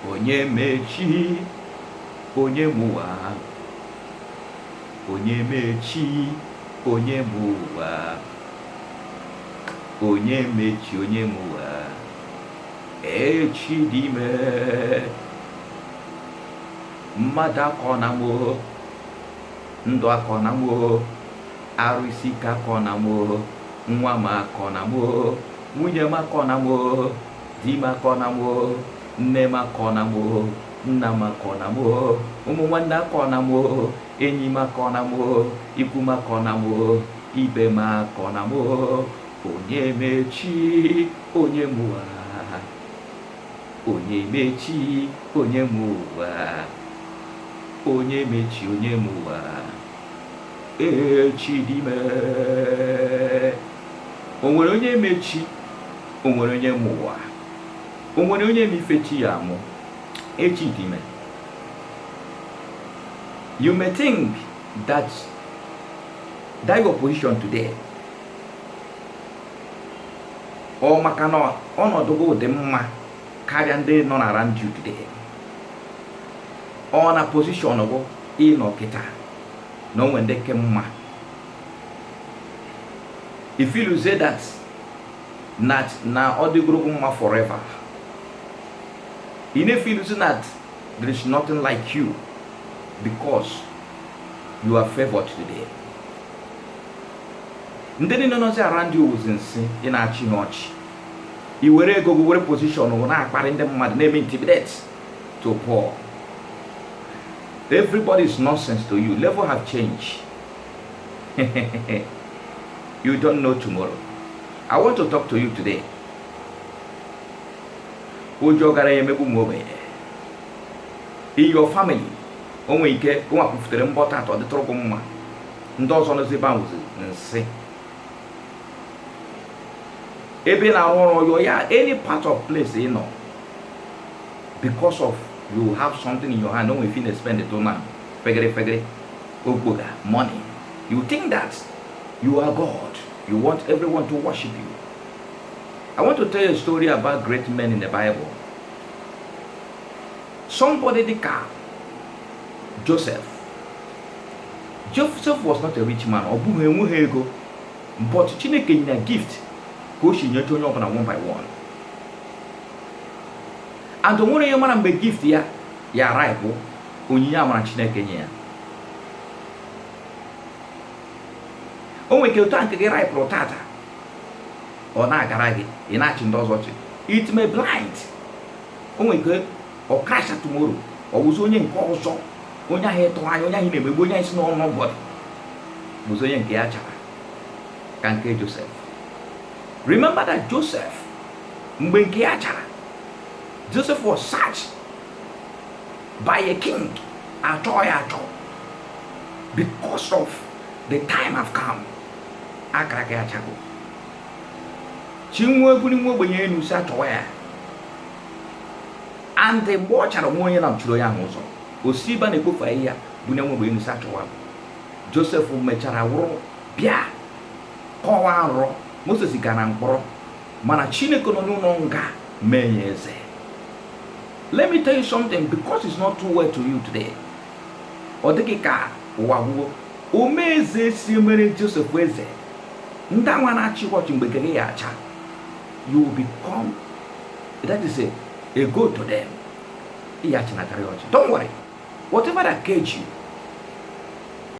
onye mechi onye mụwa, onye mechi onye mụwa, onye mechi onye mụwa, echi dị ime, mmadụ akọ na mụ, ndụ akọ na mụ, arụ isi ike akọ na mụ, nwa m akọ na mụ, nwunye m akọ na mụ, di m akọ na mụ, nne m akọ na mụ, nna m akọ na mụ, ụmụ nwanne akọ na mụ, enyi m akọ na mụ, ikwu m akọ na mụ, ibe m akọ na mụ, onye mechi onye mụwa, onye mechi onye mụwa, onye mechi onye mụwa, echi dị ime. O nwere onye mechi, o nwere onye mụwa, o nwere onye mifechi ya amụ, echi dị ime. You may think that your position today, ọ maka na ọnọdụ gị dị mma karịa ndị nọ around you today, ọ na position gị ịnọ kịta na onwe ndị ke mma. If you say that na ọ dịgoro gị mma forever, you may feel that there is nothing like you because you are favored today. Ndị niile nọzi around you was nsị ị na-achị ha ọchị, i were ego gị were position na-akparị ndị mmadụ na-eme intimidate to poor. Everybody is nonsense to you. Level have changed. You don't know tomorrow. I want to talk to you today. Ụjọ gara emegbu m ogbenye. In your family, onwe ike gụnwa kwufutere mbọta atọ dịtụrụ gị mma, ndị ọzọ nọzi ebe ahụ nsị. Ebe na-arụ ọrụ ya, any part of place you know, because of you have something in your hand, no if you spend it on now, fegere, ogboga, money. You think that you are God. You want everyone to worship you. I want to tell you a story about great men in the Bible. Somebody the car, Joseph. Joseph was not a rich man, but Chineke in a gift, go she one by one. And the one you man be gift ya right, onyinya mara Chineke nye. Onwe ke utanke ge right protata. Ona garage, ina chi ndozo chi. It may blind. Onwe ke o crash tomorrow. O wuzo onye nke ọzọ. Onye ahụ eto anya, onye ahụ na-emegbu, onye ahụ si no nobody. Wuzo onye nke ya chara. Ka nke Joseph. Remember that Joseph, mgbe nke ya chara, Joseph was searched by a king, Acho, because of the time have come. Akaraka ya chago. Chinwe buni mwe benye enu sa toya. And the watcher of money na mchiro ya hozo. Osiba ne kofa iya buni mwe benye enu sa towa. Joseph mechara wuro bia. Kowa ro. Moses igana mkporo. Mana Chineke no no nga menyeze. Let me tell you something, because it's not too well to you today. Odekika wawo omeze simere Joseph weze. Ndawa na chiwochi mbekere ya acha. You will become, that is a good to them. Don't worry. Whatever that cage you,